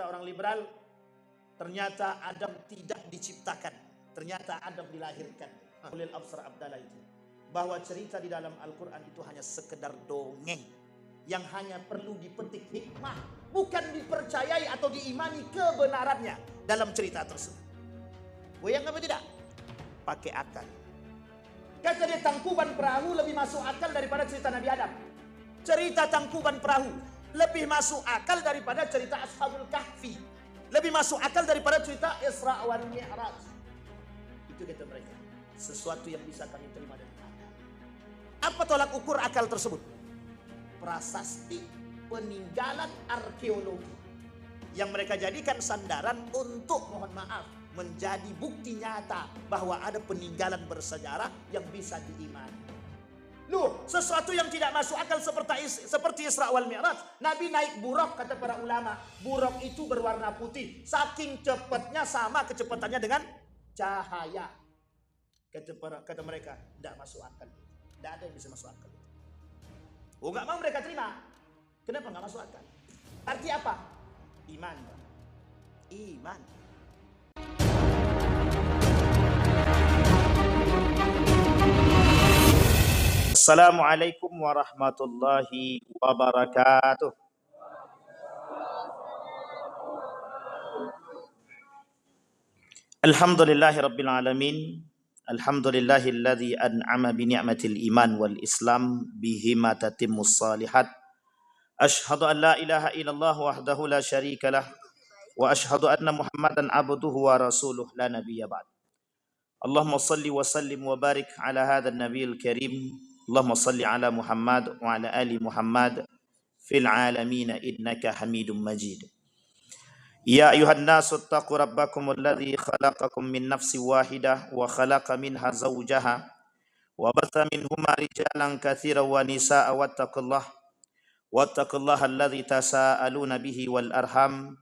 kata orang liberal, ternyata Adam tidak diciptakan, ternyata Adam dilahirkan. Ulil Absar Abdallah itu, bahwa cerita di dalam Al-Quran itu hanya sekedar dongeng yang hanya perlu dipetik hikmah, bukan dipercayai atau diimani kebenarannya dalam cerita tersebut. Goyang apa tidak? Pakai akal. Kata dia, tangkuban perahu lebih masuk akal daripada cerita Nabi Adam. Cerita tangkuban perahu lebih masuk akal daripada cerita Ashabul Kahfi, lebih masuk akal daripada cerita Isra wal Mi'raj. Itu kata mereka, sesuatu yang bisa kami terima dari akal. Apa tolak ukur akal tersebut? Prasasti peninggalan arkeologi yang mereka jadikan sandaran untuk, mohon maaf, menjadi bukti nyata bahwa ada peninggalan bersejarah yang bisa diimani. Loh, sesuatu yang tidak masuk akal seperti Isra wal Mi'raj. Nabi naik buraq, kata para ulama. Buraq itu berwarna putih. Saking cepatnya sama kecepatannya dengan cahaya. Kata mereka, tidak masuk akal. Tidak ada yang bisa masuk akal. Oh, nggak mau mereka terima. Kenapa nggak masuk akal? Arti apa? Iman. Iman. Assalamualaikum warahmatullahi wabarakatuh. Alhamdulillahi rabbil alamin. Alhamdulillahilladzi an'ama bi ni'matil iman wal islam bihima tatimmus salihat. Ashhadu an la ilaha illallah wahdahu la syarika lah wa ashhadu anna Muhammadan abduhu wa rasuluh la nabiyya ba'd. Allahumma salli wa sallim wa barik ala hadzal nabiyil karim. Allahumma salli ala Muhammad wa ala ali Muhammad fil alamin innaka Hamidum Majid. Ya ayuhan nasu taqu rabbakum alladhi khalaqakum min nafsin wahidah wa khalaqa minha zawjaha wa batha minhuma rijalan katsiran wa nisaa wattaqullaha alladhi tasaaluna bihi wal arham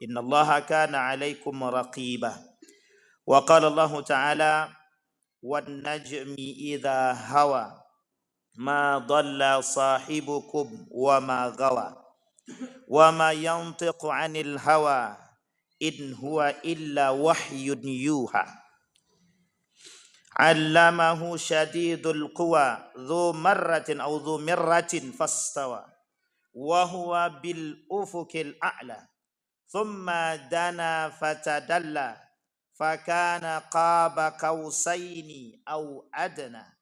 innallaha kana 'alaikum raqiba. Wa qala Allah ta'ala wan najmi idza hawa ma dhalla sahibukum wa ma gawa wa ma yantiqu 'anil hawa in huwa illa wahyun yuha. 'Allamahu syadidul quwa dzu marratin aw dzu mirratin fastawa wa huwa bil ufuqil a'la thumma dana fatadalla fakana qaba qausaini aw adna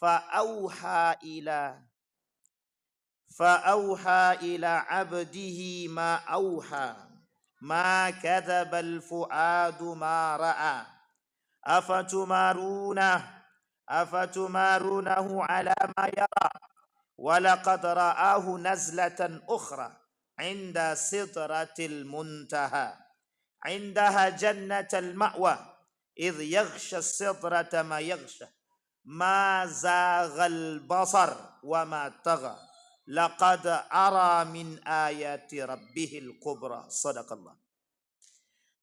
فأوحى إلى عبده ما أوحى ما كذب الفؤاد ما رأى أفتمارونه على ما يرى ولقد رآه نزلة أخرى عند سدرة المنتهى عندها جنة المأوى إذ يغشى السدرة ما يغشى ما زاغ البصر وما طغى laqad ara min ayati rabbihil kubra. Sadaqallah.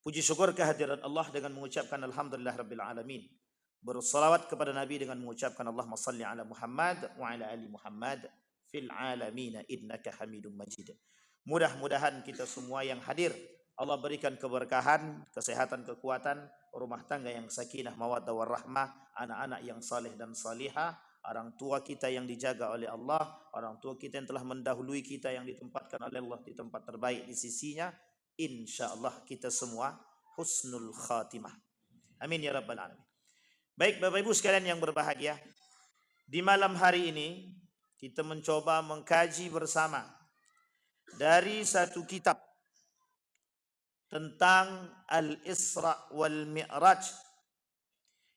Puji syukur kehadiran Allah dengan mengucapkan alhamdulillah rabbil alamin. Bersalawat kepada Nabi dengan mengucapkan Allahumma salli ala Muhammad wa ala ali Muhammad fil alamin innaka Hamidum Majid. Mudah-mudahan kita semua yang hadir Allah berikan keberkahan, kesehatan, kekuatan, rumah tangga yang sakinah, mawaddah warahmah, anak-anak yang saleh dan salihah, orang tua kita yang dijaga oleh Allah, orang tua kita yang telah mendahului kita yang ditempatkan oleh Allah di tempat terbaik di sisinya. InsyaAllah kita semua husnul khatimah. Amin ya rabbal alamin. Baik Bapak Ibu sekalian yang berbahagia, di malam hari ini kita mencoba mengkaji bersama dari satu kitab tentang Al-Isra wal Mi'raj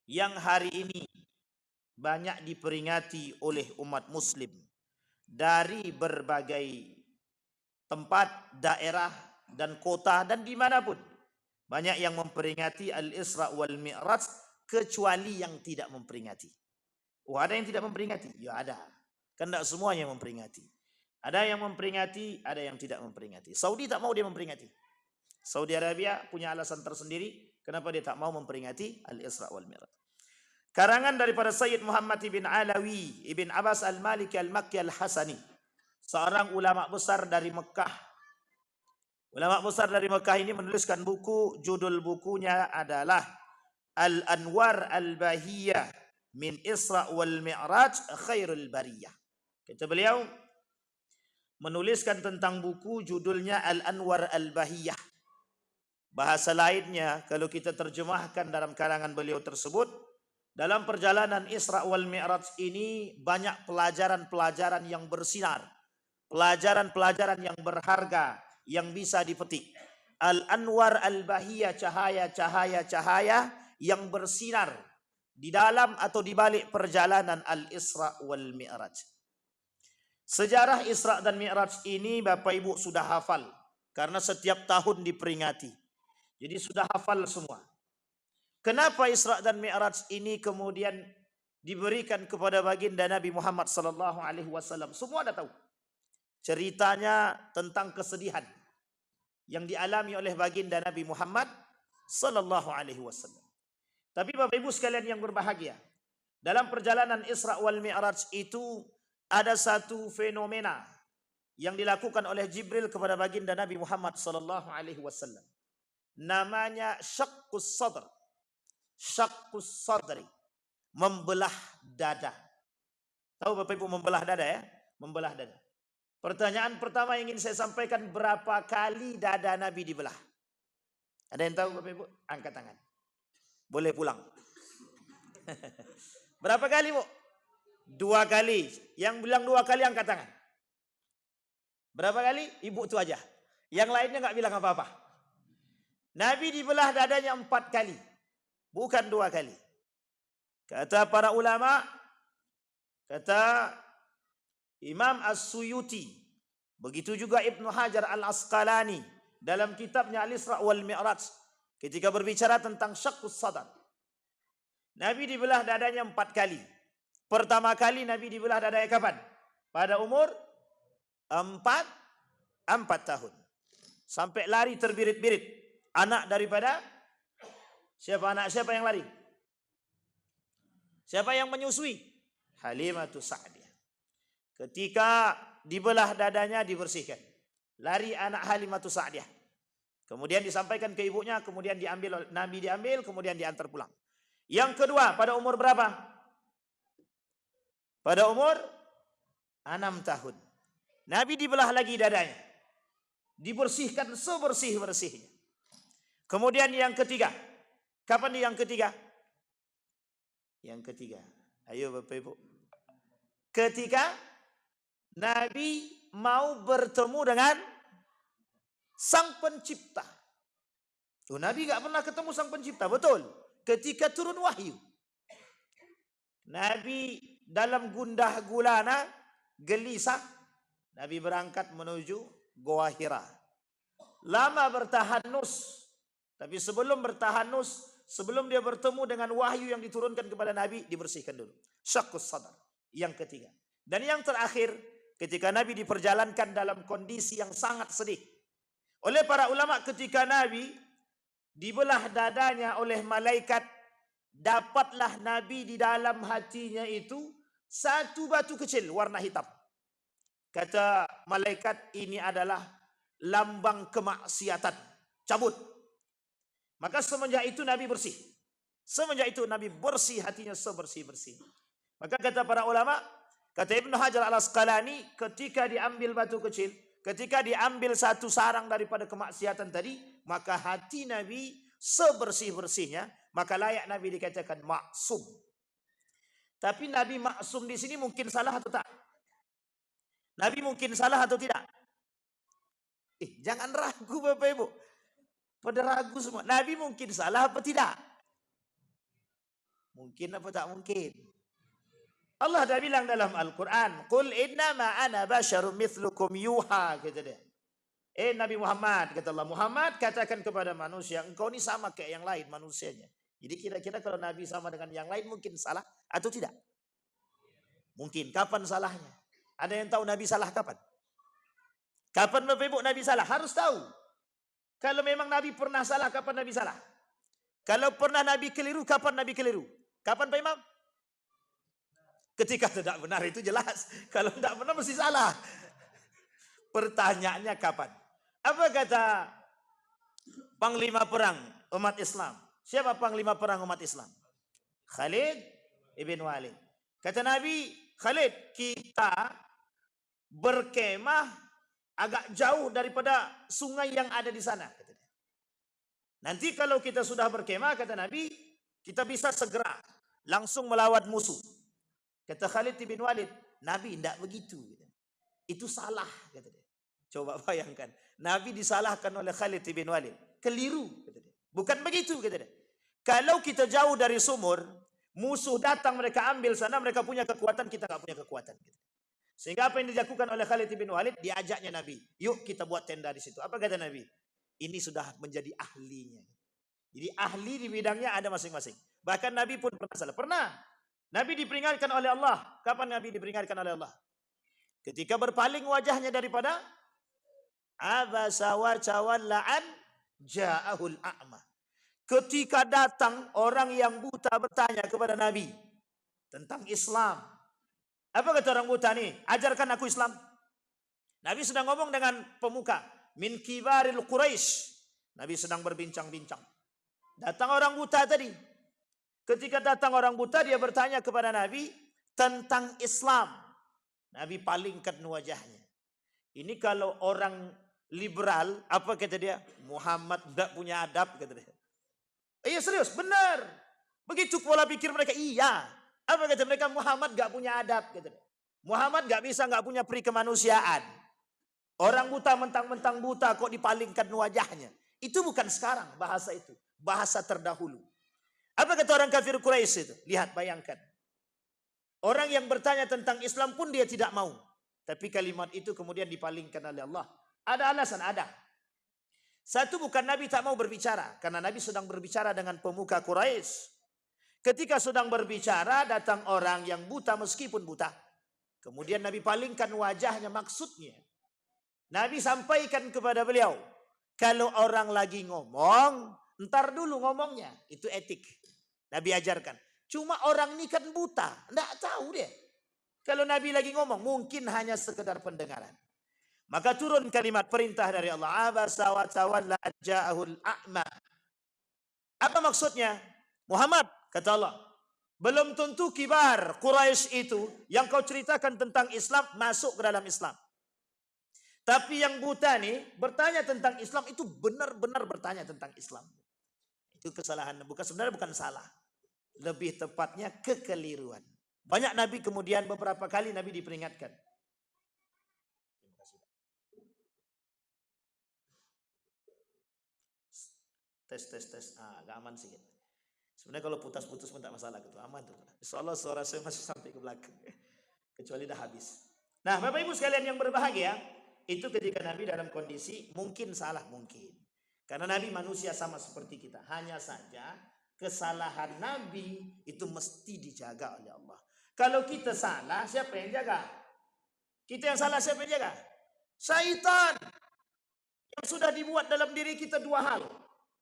yang hari ini banyak diperingati oleh umat muslim dari berbagai tempat, daerah dan kota dan dimanapun. Banyak yang memperingati Al-Isra wal Mi'raj kecuali yang tidak memperingati. Oh, ada yang tidak memperingati? Ya ada. Kan tidak semuanya memperingati. Ada yang memperingati, ada yang tidak memperingati. Saudi tak mau dia memperingati. Saudi Arabia punya alasan tersendiri kenapa dia tak mau memperingati Al-Isra wal Mi'raj. Karangan daripada Sayyid Muhammad ibn Alawi ibn Abbas al-Maliki al-Makki al-Hasani, seorang ulama besar dari Mekah Ulama besar dari Mekah ini menuliskan buku, judul bukunya adalah Al-Anwar Al-Bahiyah min Isra wal Mi'raj Khairul Bariyah. Kata beliau menuliskan tentang buku judulnya Al-Anwar Al-Bahiyah. Bahasa lainnya kalau kita terjemahkan dalam kalangan beliau tersebut, dalam perjalanan Isra wal Mi'raj ini banyak pelajaran-pelajaran yang bersinar, pelajaran-pelajaran yang berharga yang bisa dipetik. Al-Anwar Al-Bahiyah, cahaya-cahaya yang bersinar di dalam atau di balik perjalanan Al-Isra wal Mi'raj. Sejarah Isra dan Mi'raj ini Bapak Ibu sudah hafal karena setiap tahun diperingati. Jadi sudah hafal semua. Kenapa Isra dan Mi'raj ini kemudian diberikan kepada baginda Nabi Muhammad sallallahu alaihi wasallam? Semua dah tahu. Ceritanya tentang kesedihan yang dialami oleh baginda Nabi Muhammad sallallahu alaihi wasallam. Tapi Bapak Ibu sekalian yang berbahagia, dalam perjalanan Isra wal Mi'raj itu ada satu fenomena yang dilakukan oleh Jibril kepada baginda Nabi Muhammad sallallahu alaihi wasallam. Namanya syaqqus sadr. Syaqqus sadri, membelah dada. Tahu Bapak Ibu membelah dada ya? Membelah dada. Pertanyaan pertama yang ingin saya sampaikan, berapa kali dada Nabi dibelah? Ada yang tahu Bapak Ibu? Angkat tangan. Boleh pulang. Berapa kali, Bu? 2 kali. Yang bilang 2 kali angkat tangan. Berapa kali? Ibu itu aja. Yang lainnya nggak bilang apa-apa. Nabi dibelah dadanya 4 kali. Bukan 2 kali. Kata para ulama, kata Imam As-Suyuti, begitu juga Ibnu Hajar Al-Asqalani dalam kitabnya Al-Isra wal Mi'raj ketika berbicara tentang syaqqus sadar. Nabi dibelah dadanya 4 kali. Pertama kali Nabi dibelah dadanya kapan? Pada umur 4 tahun. Sampai lari terbirit-birit. Anak daripada siapa? Anak siapa yang lari? Siapa yang menyusui? Halimatus Sa'diyah. Ketika dibelah dadanya dibersihkan. Lari anak Halimatus Sa'diyah. Kemudian disampaikan ke ibunya, kemudian diambil, Nabi diambil, kemudian diantar pulang. Yang kedua, pada umur berapa? Pada umur 6 tahun. Nabi dibelah lagi dadanya. Dibersihkan sebersih-bersihnya. Kemudian yang ketiga. Kapan yang ketiga? Yang ketiga. Ayo Bapak Ibu. Ketika Nabi mau bertemu dengan Sang Pencipta. Nabi gak pernah ketemu Sang Pencipta, betul. Ketika turun wahyu. Nabi dalam gundah gulana, gelisah. Nabi berangkat menuju Goa Hira. Lama bertahanus. Tapi sebelum bertahanus, sebelum dia bertemu dengan wahyu yang diturunkan kepada Nabi, dibersihkan dulu. Syaqqus sadar. Yang ketiga. Dan yang terakhir, ketika Nabi diperjalankan dalam kondisi yang sangat sedih. Oleh para ulama, ketika Nabi dibelah dadanya oleh malaikat, dapatlah Nabi di dalam hatinya itu satu batu kecil warna hitam. Kata malaikat, ini adalah lambang kemaksiatan. Cabut. Maka semenjak itu Nabi bersih. Semenjak itu Nabi bersih, hatinya sebersih-bersih. Maka kata para ulama, kata Ibnu Hajar Al-Asqalani, ketika diambil batu kecil, ketika diambil satu sarang daripada kemaksiatan tadi, maka hati Nabi sebersih-bersihnya, maka layak Nabi dikatakan maksum. Tapi Nabi maksum di sini mungkin salah atau tak? Nabi mungkin salah atau tidak? Jangan ragu Bapak Ibu. Pada ragu semua. Nabi mungkin salah apa tidak? Mungkin apa tak mungkin? Allah dah bilang dalam Al-Quran, Qul innama ana basyarum mithlukum yuha, kata dia. Nabi Muhammad, kata Allah, Muhammad katakan kepada manusia, engkau ni sama kayak yang lain manusianya. Jadi kira-kira kalau Nabi sama dengan yang lain mungkin salah atau tidak? Mungkin. Kapan salahnya? Ada yang tahu Nabi salah kapan? Kapan Bapak Ibu Nabi salah? Harus tahu. Kalau memang Nabi pernah salah, kapan Nabi salah? Kalau pernah Nabi keliru, kapan Nabi keliru? Kapan Pak Imam? Ketika tidak benar itu jelas. Kalau tidak benar mesti salah. Pertanyaannya kapan? Apa kata panglima perang umat Islam? Siapa panglima perang umat Islam? Khalid ibn Walid. Kata Nabi, Khalid, kita berkemah agak jauh daripada sungai yang ada di sana. Nanti kalau kita sudah berkemah, kata Nabi, kita bisa segera langsung melawan musuh. Kata Khalid bin Walid, Nabi tidak begitu. Itu salah. Kata dia. Coba bayangkan, Nabi disalahkan oleh Khalid bin Walid. Keliru. Kata dia. Bukan begitu. Kata dia. Kalau kita jauh dari sumur, musuh datang, mereka ambil sana, mereka punya kekuatan, kita nggak punya kekuatan. Sehingga apa yang dilakukan oleh Khalid bin Walid, diajaknya Nabi, yuk kita buat tenda di situ. Apa kata Nabi? Ini sudah menjadi ahlinya. Jadi ahli di bidangnya ada masing-masing. Bahkan Nabi pun pernah salah. Pernah. Nabi diperingatkan oleh Allah. Kapan Nabi diperingatkan oleh Allah? Ketika berpaling wajahnya daripada abasa wa tawalla an ja'ahul a'ma. Ketika datang orang yang buta bertanya kepada Nabi tentang Islam. Apa kata orang buta nih? Ajarkan aku Islam. Nabi sedang ngomong dengan pemuka. Min kibaril Quraisy. Nabi sedang berbincang-bincang. Datang orang buta tadi. Ketika datang orang buta, dia bertanya kepada Nabi tentang Islam. Nabi palingkan wajahnya. Ini kalau orang liberal, apa kata dia? Muhammad tidak punya adab, kata dia. Iya serius, benar. Begitu pola pikir mereka, iya. Apa kata mereka? Muhammad gak punya adab, kata dia. Muhammad gak punya peri kemanusiaan. Orang buta mentang-mentang buta kok dipalingkan wajahnya. Itu bukan sekarang bahasa itu. Bahasa terdahulu. Apa kata orang kafir Quraisy itu? Lihat, bayangkan. Orang yang bertanya tentang Islam pun dia tidak mau. Tapi kalimat itu kemudian dipalingkan oleh Allah. Ada alasan, ada. Satu, bukan Nabi tak mau berbicara. Karena Nabi sedang berbicara dengan pemuka Quraisy. Ketika sedang berbicara, datang orang yang buta meskipun buta. Kemudian Nabi palingkan wajahnya, maksudnya. Nabi sampaikan kepada beliau, kalau orang lagi ngomong, ntar dulu ngomongnya. Itu etik. Nabi ajarkan. Cuma orang ini kan buta. Tidak tahu dia. Kalau Nabi lagi ngomong, mungkin hanya sekedar pendengaran. Maka turun kalimat perintah dari Allah. Abasa wa tawalla ja'ahul a'ma. Apa maksudnya? Muhammad, kata Allah, belum tentu kibar Quraisy itu yang kau ceritakan tentang Islam masuk ke dalam Islam. Tapi yang buta nih bertanya tentang Islam itu benar-benar bertanya tentang Islam. Itu kesalahan, sebenarnya bukan salah. Lebih tepatnya kekeliruan. Banyak Nabi kemudian beberapa kali Nabi diperingatkan. Tes. Agak aman sedikit. Sebenarnya kalau putus-putus pun tak masalah gitu, aman tuh. Insyaallah suara saya masih sampai ke belakang. Kecuali dah habis. Nah, Bapak Ibu sekalian yang berbahagia, itu ketika Nabi dalam kondisi mungkin salah, mungkin. Karena Nabi manusia sama seperti kita. Hanya saja kesalahan Nabi itu mesti dijaga oleh Allah. Kalau kita salah, siapa yang jaga? Kita yang salah, siapa yang jaga? Syaitan. Yang sudah dibuat dalam diri kita dua hal.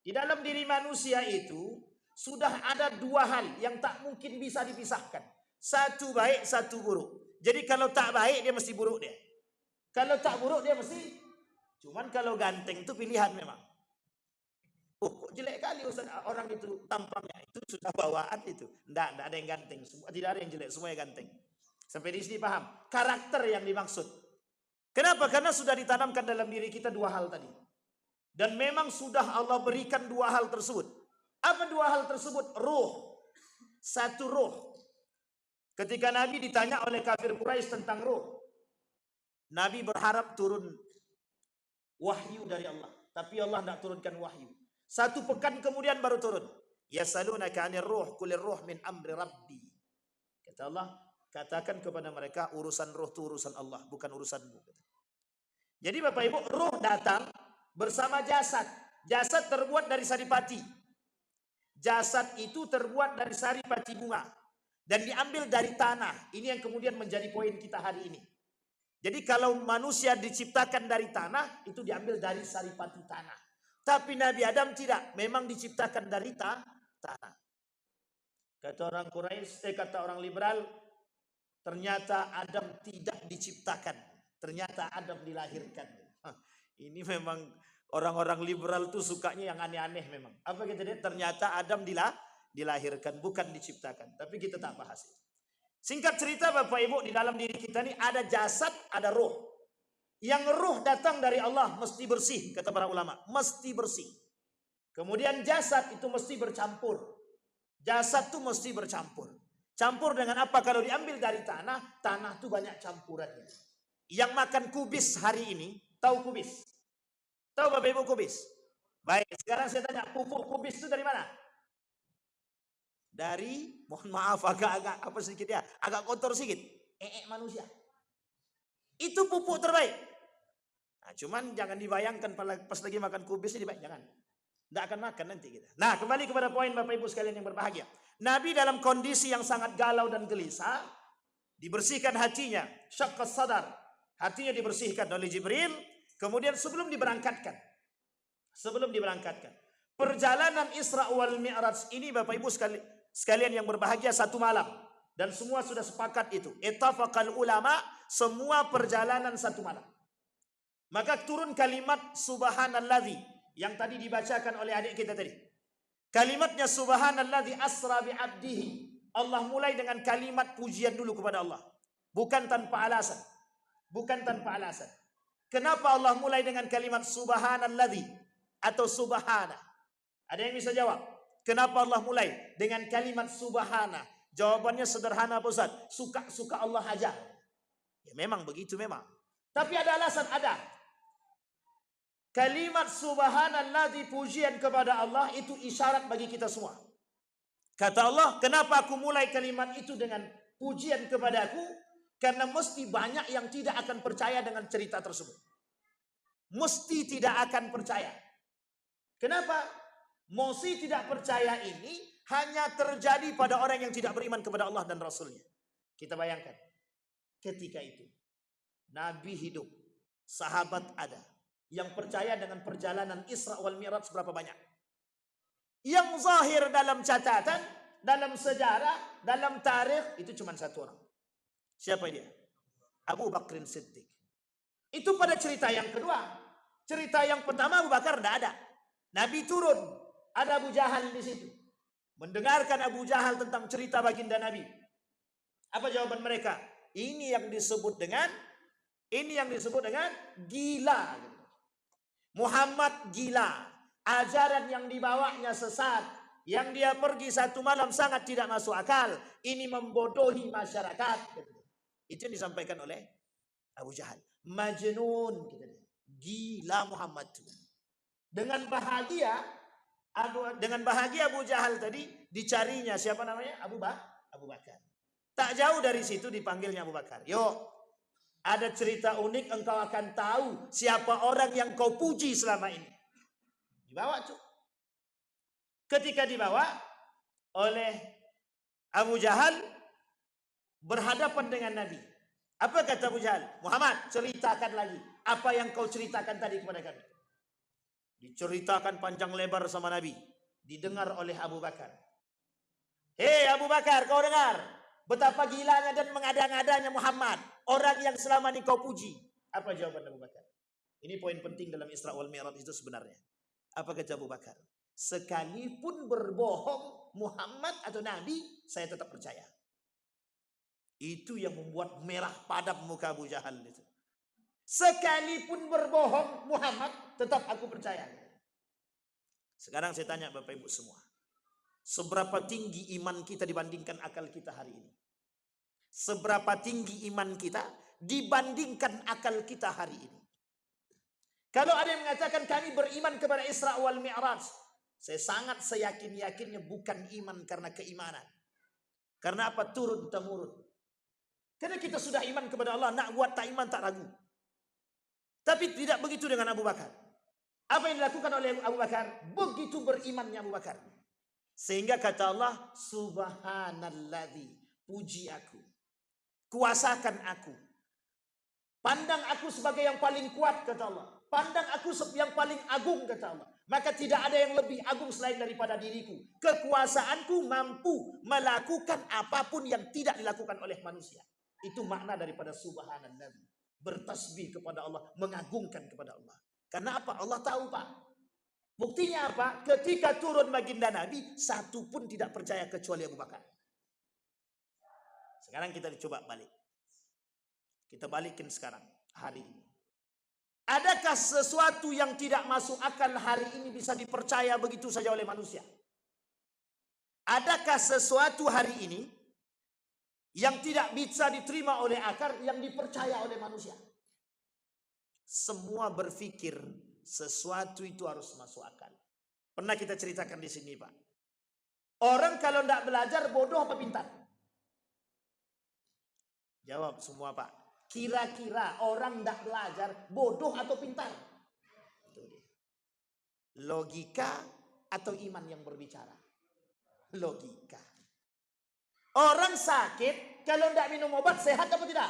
Di dalam diri manusia itu sudah ada dua hal yang tak mungkin bisa dipisahkan. Satu baik, satu buruk. Jadi kalau tak baik dia mesti buruk dia. Kalau tak buruk dia mesti. Cuman kalau ganteng itu pilihan memang. Oh, kok jelek kali Ustaz orang itu tampangnya. Itu sudah bawaan itu. Tidak ada yang ganteng. Tidak ada yang jelek, semuanya ganteng. Sampai di sini paham. Karakter yang dimaksud. Kenapa? Karena sudah ditanamkan dalam diri kita dua hal tadi. Dan memang sudah Allah berikan dua hal tersebut. Apa dua hal tersebut? Ruh. Satu ruh. Ketika Nabi ditanya oleh kafir Quraisy tentang ruh, Nabi berharap turun wahyu dari Allah. Tapi Allah tidak turunkan wahyu. Satu pekan kemudian baru turun. Yasalunaka 'anir ruh, qulir ruh min amri rabbi. Kata Allah, katakan kepada mereka urusan ruh itu urusan Allah, bukan urusanmu. Jadi Bapak Ibu, ruh datang bersama jasad. Jasad terbuat dari saripati. Jasad itu terbuat dari saripati bunga. Dan diambil dari tanah. Ini yang kemudian menjadi poin kita hari ini. Jadi kalau manusia diciptakan dari tanah, itu diambil dari saripati tanah. Tapi Nabi Adam tidak. Memang diciptakan dari tanah. Kata orang Quraisy, kata orang liberal, ternyata Adam tidak diciptakan. Ternyata Adam dilahirkan. Ini memang orang-orang liberal tuh sukanya yang aneh-aneh memang. Apa kita lihat? Ternyata Adam dilahirkan, bukan diciptakan. Tapi kita tak bahas itu. Singkat cerita Bapak Ibu, di dalam diri kita ini ada jasad, ada roh. Yang roh datang dari Allah mesti bersih, kata para ulama. Mesti bersih. Kemudian jasad itu mesti bercampur. Jasad itu mesti bercampur. Campur dengan apa? Kalau diambil dari tanah, tanah itu banyak campurannya. Yang makan kubis hari ini, tahu kubis? Tahu Bapak Ibu kubis? Baik, sekarang saya tanya, pupuk kubis itu dari mana? Dari, mohon maaf agak apa sedikit ya, agak kotor sedikit. Manusia. Itu pupuk terbaik. Nah, cuman jangan dibayangkan pas lagi makan kubis ini, jangan. Tidak akan makan nanti kita. Nah, kembali kepada poin Bapak Ibu sekalian yang berbahagia. Nabi dalam kondisi yang sangat galau dan gelisah, dibersihkan hatinya, syaqqas sadar. Hatinya dibersihkan oleh Jibril, kemudian sebelum diberangkatkan. Perjalanan Isra wal Mi'raj ini Bapak Ibu sekalian yang berbahagia satu malam. Dan semua sudah sepakat itu. Ittafaqal ulama, semua perjalanan satu malam. Maka turun kalimat subhanalladzi yang tadi dibacakan oleh adik kita tadi. Kalimatnya subhanalladzi asra bi 'abdihi. Allah mulai dengan kalimat pujian dulu kepada Allah. Bukan tanpa alasan. Kenapa Allah mulai dengan kalimat subhanalladzi atau subhana? Ada yang bisa jawab? Kenapa Allah mulai dengan kalimat subhana? Jawabannya sederhana Pak Ustaz. Suka-suka Allah aja. Ya memang begitu memang. Tapi ada alasan, ada. Kalimat subhanalladzi, pujian kepada Allah itu isyarat bagi kita semua. Kata Allah, kenapa aku mulai kalimat itu dengan pujian kepadaku? Karena mesti banyak yang tidak akan percaya dengan cerita tersebut. Mesti tidak akan percaya. Kenapa? Mesti tidak percaya ini hanya terjadi pada orang yang tidak beriman kepada Allah dan Rasulnya. Kita bayangkan. Ketika itu, Nabi hidup, sahabat ada. Yang percaya dengan perjalanan Isra wal Mi'raj berapa banyak? Yang zahir dalam catatan, dalam sejarah, dalam tarikh, itu cuma satu orang. Siapa dia? Abu Bakrin Siddiq. Itu pada cerita yang kedua. Cerita yang pertama Abu Bakar tidak ada. Nabi turun, ada Abu Jahal di situ. Mendengarkan Abu Jahal tentang cerita baginda Nabi. Apa jawaban mereka? Ini yang disebut dengan gila. Muhammad gila. Ajaran yang dibawanya sesat. Yang dia pergi satu malam sangat tidak masuk akal. Ini membodohi masyarakat. Itu yang disampaikan oleh Abu Jahal. Majnun. Gila Muhammad. Dengan bahagia Abu Jahal tadi dicarinya siapa namanya? Abu Bakar. Tak jauh dari situ dipanggilnya Abu Bakar. Yuk, ada cerita unik, engkau akan tahu siapa orang yang kau puji selama ini. Dibawa tuh. Ketika dibawa oleh Abu Jahal berhadapan dengan Nabi. Apa kata Abu Jahal? Muhammad, ceritakan lagi apa yang kau ceritakan tadi kepada kami. Diceritakan panjang lebar sama Nabi. Didengar oleh Abu Bakar. Hei Abu Bakar, kau dengar betapa gilanya dan mengada-ngadanya Muhammad, orang yang selama ini kau puji. Apa jawaban Abu Bakar? Ini poin penting dalam Isra wal Mi'raj itu sebenarnya. Apa kata Abu Bakar? Sekalipun berbohong Muhammad atau Nabi, saya tetap percaya. Itu yang membuat merah padam muka Abu Jahal itu. Sekalipun berbohong Muhammad, tetap aku percaya. Sekarang saya tanya Bapak Ibu semua. Seberapa tinggi iman kita dibandingkan akal kita hari ini? Seberapa tinggi iman kita dibandingkan akal kita hari ini? Kalau ada yang mengatakan kami beriman kepada Isra wal Mi'raj, saya sangat seyakin-yakinnya bukan iman karena keimanan. Karena apa? Turun-temurun. Karena kita sudah iman kepada Allah, nak buat tak iman tak ragu. Tapi tidak begitu dengan Abu Bakar. Apa yang dilakukan oleh Abu Bakar? Begitu berimannya Abu Bakar. Sehingga kata Allah, subhanalladzi, puji aku. Kuasakan aku. Pandang aku sebagai yang paling kuat, kata Allah. Pandang aku yang paling agung, kata Allah. Maka tidak ada yang lebih agung selain daripada diriku. Kekuasaanku mampu melakukan apapun yang tidak dilakukan oleh manusia. Itu makna daripada subhanalladzi. Bertasbih kepada Allah, mengagungkan kepada Allah. Karena apa? Allah tahu, Pak. Buktinya apa? Ketika turun baginda Nabi, satu pun tidak percaya kecuali Abu Bakar. Sekarang kita coba balik. Kita balikin sekarang, hari ini. Adakah sesuatu yang tidak masuk akal hari ini bisa dipercaya begitu saja oleh manusia? Adakah sesuatu hari ini yang tidak bisa diterima oleh akal yang dipercaya oleh manusia? Semua berpikir sesuatu itu harus masuk akal. Pernah kita ceritakan di sini, Pak. Orang kalau tidak belajar bodoh apa pintar? Jawab semua, Pak. Kira-kira orang tidak belajar bodoh atau pintar? Itu dia. Logika atau iman yang berbicara? Logika. Orang sakit kalau tidak minum obat sehat apa tidak?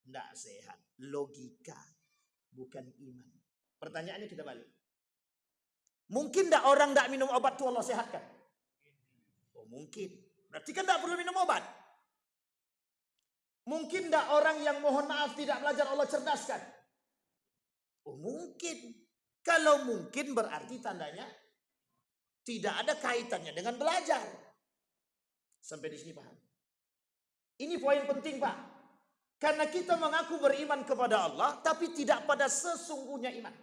Tidak sehat. Logika, bukan iman. Pertanyaannya kita balik. Mungkin tidak orang tidak minum obat itu Allah sehatkan? Oh mungkin. Berarti kan tidak perlu minum obat. Mungkin tidak orang yang mohon maaf tidak belajar Allah cerdaskan? Oh mungkin. Kalau mungkin berarti tandanya tidak ada kaitannya dengan belajar. Sampai di sini paham? Ini poin penting, Pak. Karena kita mengaku beriman kepada Allah, tapi tidak pada sesungguhnya iman.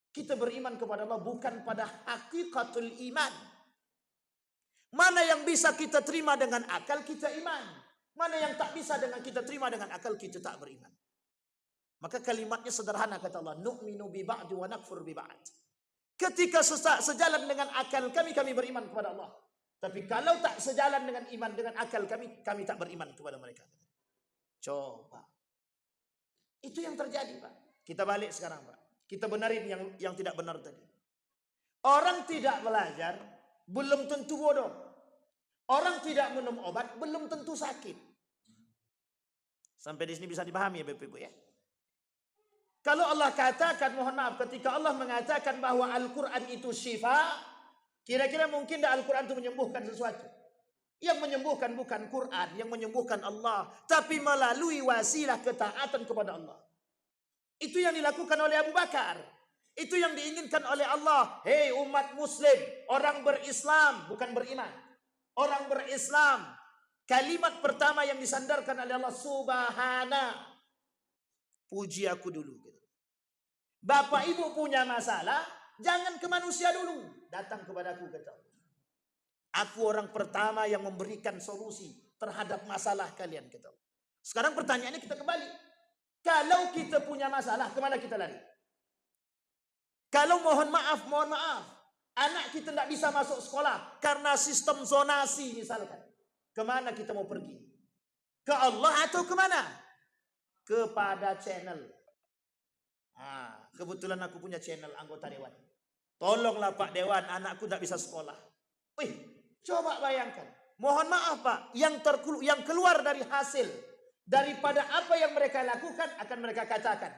Kita beriman kepada Allah bukan pada hakikatul iman. Mana yang bisa kita terima dengan akal, kita iman. Mana yang tak bisa dengan kita terima dengan akal, kita tak beriman. Maka kalimatnya sederhana, kata Allah, nu'minu bi ba'di wa nakfur bi ba'd. Ketika sejalan dengan akal kami beriman kepada Allah. Tapi kalau tak sejalan dengan iman, dengan akal kami tak beriman kepada mereka. Coba. Itu yang terjadi, Pak. Kita balik sekarang, Pak. Kita benarin yang tidak benar tadi. Orang tidak belajar belum tentu bodoh. Orang tidak minum obat belum tentu sakit. Sampai di sini bisa dipahami ya Bapak Ibu ya. Kalau Allah katakan, mohon maaf, ketika Allah mengatakan bahwa Al-Quran itu syifa, kira-kira mungkin Al-Quran itu menyembuhkan sesuatu. Yang menyembuhkan bukan Quran, yang menyembuhkan Allah, tapi melalui wasilah ketaatan kepada Allah. Itu yang dilakukan oleh Abu Bakar. Itu yang diinginkan oleh Allah. Hei umat muslim, orang berislam, bukan beriman. Orang berislam, kalimat pertama yang disandarkan oleh Allah, subhana. Puji aku dulu. Bapak ibu punya masalah, jangan ke manusia dulu. Datang kepadaku, kata Allah. Aku orang pertama yang memberikan solusi terhadap masalah kalian, kata Allah. Sekarang pertanyaannya kita kembali. Kalau kita punya masalah, kemana kita lari? Kalau mohon maaf, anak kita tidak bisa masuk sekolah karena sistem zonasi misalkan. Kemana kita mau pergi? Ke Allah atau kemana? Kepada channel. Kebetulan aku punya channel anggota dewan. Tolonglah Pak Dewan, anakku tidak bisa sekolah. Wih, coba bayangkan. Mohon maaf Pak, yang keluar dari hasil daripada apa yang mereka lakukan akan mereka katakan.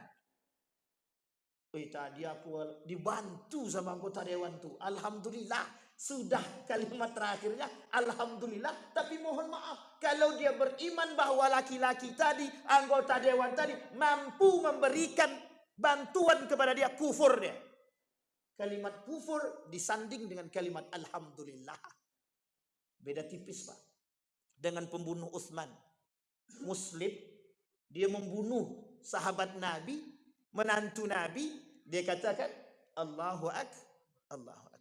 Tadi aku dibantu sama anggota dewan tuh. Alhamdulillah. Sudah kalimat terakhirnya. Alhamdulillah. Tapi mohon maaf. Kalau dia beriman bahwa laki-laki tadi, anggota dewan tadi, mampu memberikan bantuan kepada dia, kufur dia. Kalimat kufur disanding dengan kalimat Alhamdulillah. Beda tipis Pak. Dengan pembunuh Utsman. Muslim. Dia membunuh sahabat Nabi. Menantu Nabi. Dia katakan Allahu Akbar.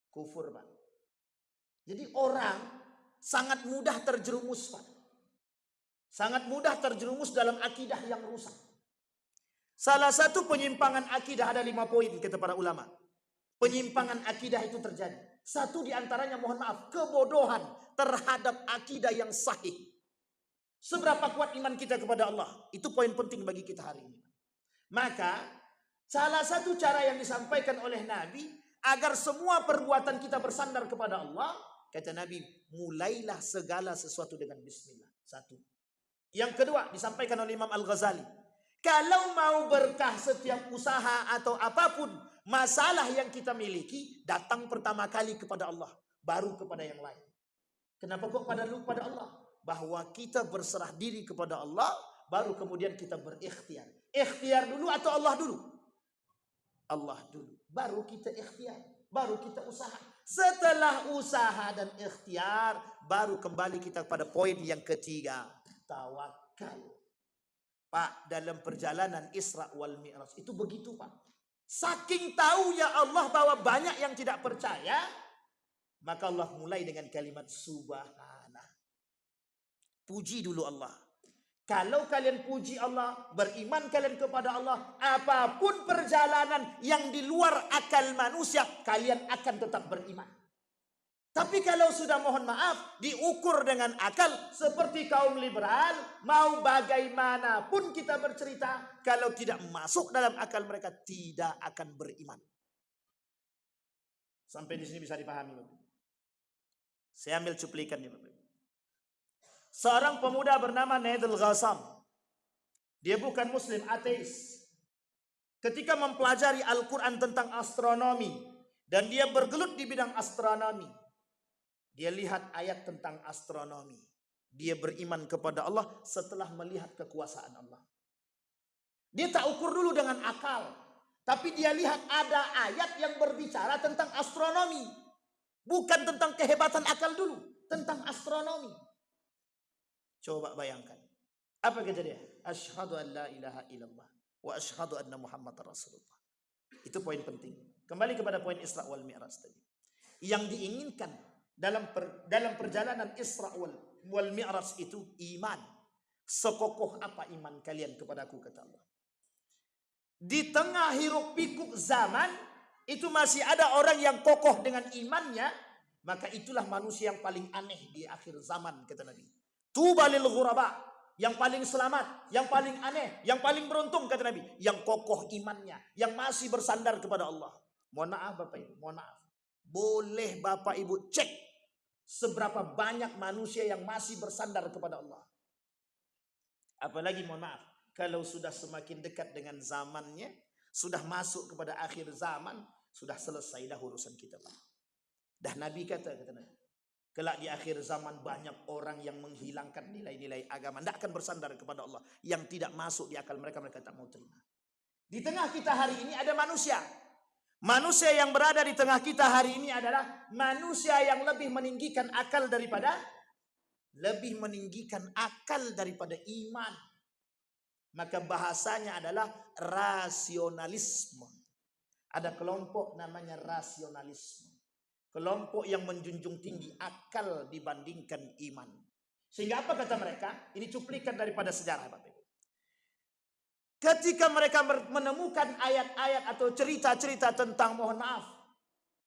Kufur Pak. Jadi orang sangat mudah terjerumus Pak. Sangat mudah terjerumus dalam akidah yang rusak. Salah satu penyimpangan akidah ada 5 poin kata para ulama. Penyimpangan akidah itu terjadi. Satu diantaranya mohon maaf, kebodohan terhadap akidah yang sahih. Seberapa kuat iman kita kepada Allah? Itu poin penting bagi kita hari ini. Maka salah satu cara yang disampaikan oleh Nabi agar semua perbuatan kita bersandar kepada Allah, kata Nabi, mulailah segala sesuatu dengan bismillah. Satu. Yang kedua disampaikan oleh Imam Al-Ghazali, kalau mau berkah setiap usaha atau apapun masalah yang kita miliki, datang pertama kali kepada Allah, baru kepada yang lain. Kenapa kok pada Allah? Bahwa kita berserah diri kepada Allah, baru kemudian kita berikhtiar. Ikhtiar dulu atau Allah dulu? Allah dulu. Baru kita ikhtiar. Baru kita usaha. Setelah usaha dan ikhtiar, baru kembali kita pada poin yang ketiga. Tawakal. Pak, dalam perjalanan Isra wal Mi'raj itu begitu, Pak. Saking tahu ya Allah bahwa banyak yang tidak percaya, maka Allah mulai dengan kalimat subhanah. Puji dulu Allah. Kalau kalian puji Allah, beriman kalian kepada Allah, apapun perjalanan yang di luar akal manusia, kalian akan tetap beriman. Tapi kalau sudah mohon maaf, diukur dengan akal, seperti kaum liberal, mau bagaimanapun kita bercerita, kalau tidak masuk dalam akal mereka, tidak akan beriman. Sampai di sini bisa dipahami, Bapak. Saya ambil cuplikannya, Bapak. Seorang pemuda bernama Naidul Ghassam. Dia bukan muslim, ateis. Ketika mempelajari Al-Quran tentang astronomi, dan dia bergelut di bidang astronomi, dia lihat ayat tentang astronomi. Dia beriman kepada Allah setelah melihat kekuasaan Allah. Dia tak ukur dulu dengan akal, tapi dia lihat ada ayat yang berbicara tentang astronomi. Bukan tentang kehebatan akal dulu, tentang astronomi. Coba bayangkan. Apa kejadian? Asyhadu an la ilaha illallah wa asyhadu anna Muhammadar Rasulullah. Itu poin penting. Kembali kepada poin Isra wal Mi'raj tadi. Yang diinginkan dalam perjalanan Isra wal Mi'raj itu iman. Sekokoh apa iman kalian kepadaku, kata Allah. Di tengah hiruk pikuk zaman itu masih ada orang yang kokoh dengan imannya, maka itulah manusia yang paling aneh di akhir zaman, kata Nabi. Tuba lil ghuraba, yang paling selamat, yang paling aneh, yang paling beruntung, kata Nabi, yang kokoh imannya, yang masih bersandar kepada Allah. Mohon maaf Bapak Ibu, mohon maaf. Boleh Bapak Ibu cek seberapa banyak manusia yang masih bersandar kepada Allah. Apalagi mohon maaf, kalau sudah semakin dekat dengan zamannya, sudah masuk kepada akhir zaman, sudah selesai dah urusan kita, Pak. Dah Nabi kata Nabi, kelak di akhir zaman banyak orang yang menghilangkan nilai-nilai agama, tidak akan bersandar kepada Allah, yang tidak masuk di akal mereka, mereka tak mau terima. Di tengah kita hari ini ada manusia. Manusia yang berada di tengah kita hari ini adalah manusia yang lebih meninggikan akal daripada iman. Maka bahasanya adalah rasionalisme. Ada kelompok namanya rasionalisme. Kelompok yang menjunjung tinggi akal dibandingkan iman. Sehingga apa kata mereka? Ini cuplikan daripada sejarah, Bapak Ibu. Ketika mereka menemukan ayat-ayat atau cerita-cerita tentang, mohon maaf,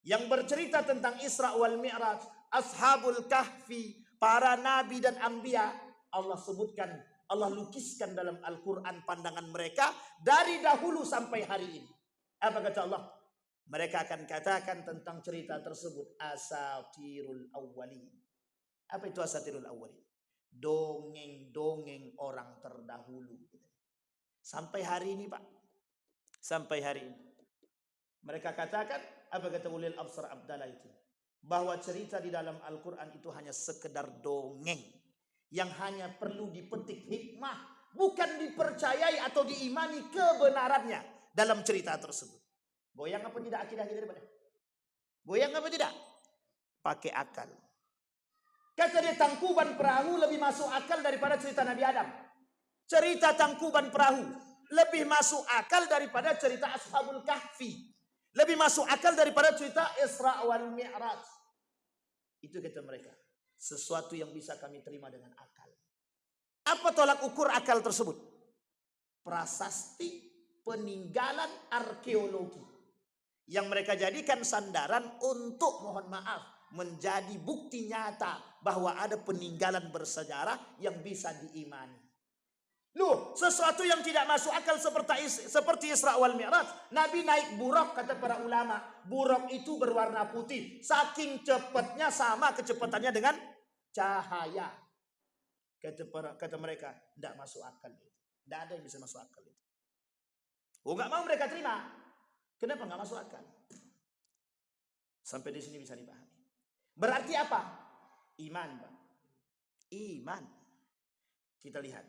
yang bercerita tentang Isra wal Mi'raj, Ashabul Kahfi, para nabi dan anbiya, Allah sebutkan, Allah lukiskan dalam Al-Quran pandangan mereka dari dahulu sampai hari ini. Apa kata Allah? Mereka akan katakan tentang cerita tersebut asatirul awwalin. Apa itu asatirul awwalin? Dongeng-dongeng orang terdahulu. Sampai hari ini, Pak. Sampai hari ini. Mereka katakan, apa kata ulil absar Abdallah itu? Bahwa cerita di dalam Al-Quran itu hanya sekedar dongeng. Yang hanya perlu dipetik hikmah, bukan dipercayai atau diimani kebenarannya dalam cerita tersebut. Goyang apa tidak akidah kita daripada? Goyang apa tidak? Pakai akal. Kata dia, tangkuban perahu lebih masuk akal daripada cerita Nabi Adam. Cerita tangkuban perahu lebih masuk akal daripada cerita Ashabul Kahfi. Lebih masuk akal daripada cerita Isra wal Mi'raj. Itu kata mereka. Sesuatu yang bisa kami terima dengan akal. Apa tolak ukur akal tersebut? Prasasti peninggalan arkeologi. Yang mereka jadikan sandaran untuk, mohon maaf, menjadi bukti nyata bahwa ada peninggalan bersejarah yang bisa diimani. Loh, sesuatu yang tidak masuk akal seperti Isra wal Mi'raj. Nabi naik buraq, kata para ulama. Buraq itu berwarna putih. Saking cepatnya sama kecepatannya dengan cahaya. Kata mereka, tidak masuk akal itu. Tidak ada yang bisa masuk akal itu. Oh, nggak mau mereka terima. Kenapa nggak masuk akal? Sampai di sini bisa dipahami. Berarti apa? Iman, Pak. Iman. Kita lihat.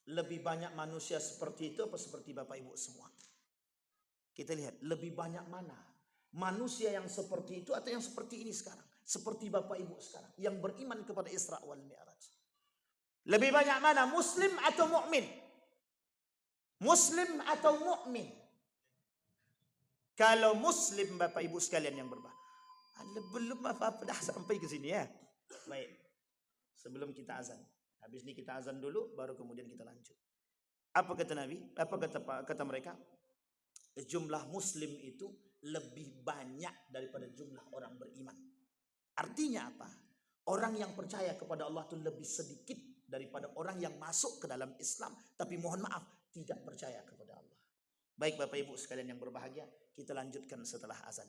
Lebih banyak manusia seperti itu apa seperti Bapak Ibu semua? Kita lihat, lebih banyak mana? Manusia yang seperti itu atau yang seperti ini sekarang? Seperti Bapak Ibu sekarang yang beriman kepada Isra wal Mi'raj. Lebih banyak mana? Muslim atau mukmin? Muslim atau mukmin? Kalau muslim Bapak Ibu sekalian yang berbahagia. Belum apa-apa dah sampai ke sini ya. Baik. Sebelum kita azan. Habis ini kita azan dulu baru kemudian kita lanjut. Apa kata Nabi? Apa kata mereka? Jumlah muslim itu lebih banyak daripada jumlah orang beriman. Artinya apa? Orang yang percaya kepada Allah itu lebih sedikit daripada orang yang masuk ke dalam Islam tapi mohon maaf tidak percaya kepada Allah. Baik Bapak Ibu sekalian yang berbahagia, kita lanjutkan setelah azan.